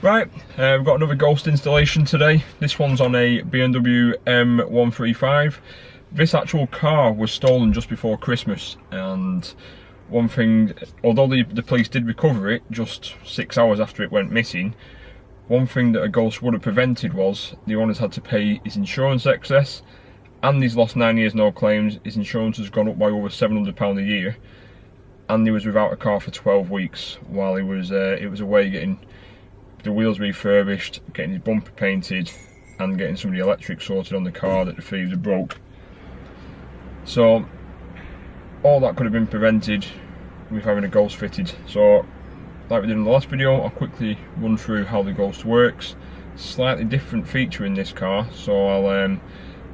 Right, we've got another ghost installation today. This one's on a BMW M135. This actual car was stolen just before Christmas, and one thing, although the police did recover it just 6 hours after it went missing, one thing that a ghost would have prevented was the owners had to pay his insurance excess, and he's lost 9 years no claims. His insurance has gone up by over £700 a year, and he was without a car for 12 weeks while he was away getting the wheels refurbished, getting his bumper painted, and getting some of the electric sorted on the car that the thieves had broke. So all that could have been prevented with having a ghost fitted. So like we did in the last video, I'll quickly run through how the ghost works. Slightly different feature in this car, so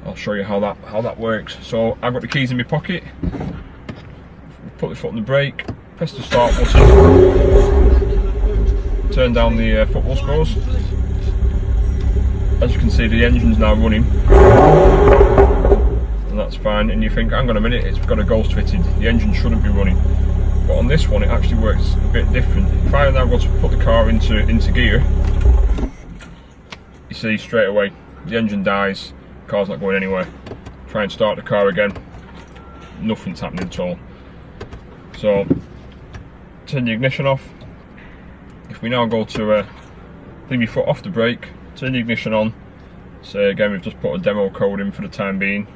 I'll show you how that works. So I've got the keys in my pocket. Put the foot on the brake, press the start button, turn down the footwell screws. As you can see, the engine's now running, and that's fine. And you think, hang on a minute, it's got a ghost fitted, the engine shouldn't be running. But on this one, it actually works a bit different. If I now go to put the car into gear, you see straight away the engine dies, the car's not going anywhere. Try and start the car again, nothing's happening at all. So turn the ignition off. If we now go to leave your foot off the brake, turn the ignition on. So again, we've just put a demo code in for the time being.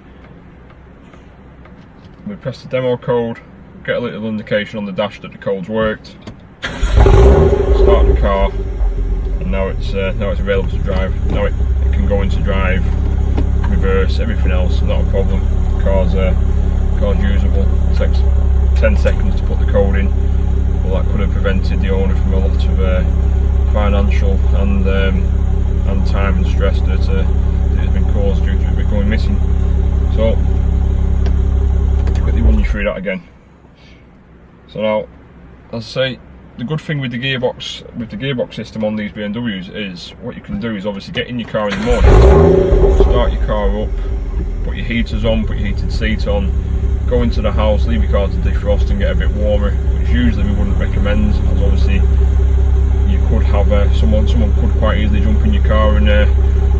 We press the demo code, get a little indication on the dash that the code's worked. Start the car, and now it's available to drive. Now it can go into drive, reverse, everything else, not a problem. The car's usable. It takes 10 seconds to put the code in. Well, that could have prevented the owner from a lot of financial and time and stress that has been caused due to it becoming missing. So quickly run you through that again. So now, as I say, the good thing with the gearbox system on these BMWs is what you can do is obviously get in your car in the morning, start your car up, put your heaters on, put your heated seat on, go into the house, leave your car to defrost and get a bit warmer, which usually we wouldn't recommend, as obviously you could have someone could quite easily jump in your car and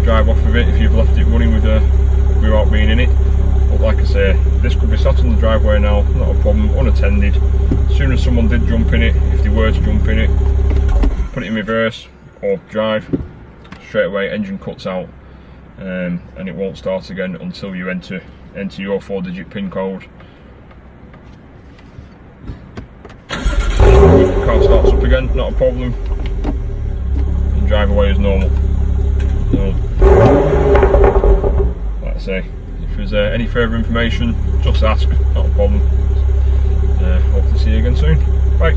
drive off of it if you've left it running without being in it. But like I say, this could be sat on the driveway now, not a problem, unattended. As soon as someone did jump in it, if they were to jump in it, put it in reverse or drive, straight away engine cuts out, and it won't start again until you enter your 4-digit PIN code. The car starts up again, not a problem, and drive away as normal. So, like I say, if there's any further information, just ask, not a problem. Hope to see you again soon. Bye.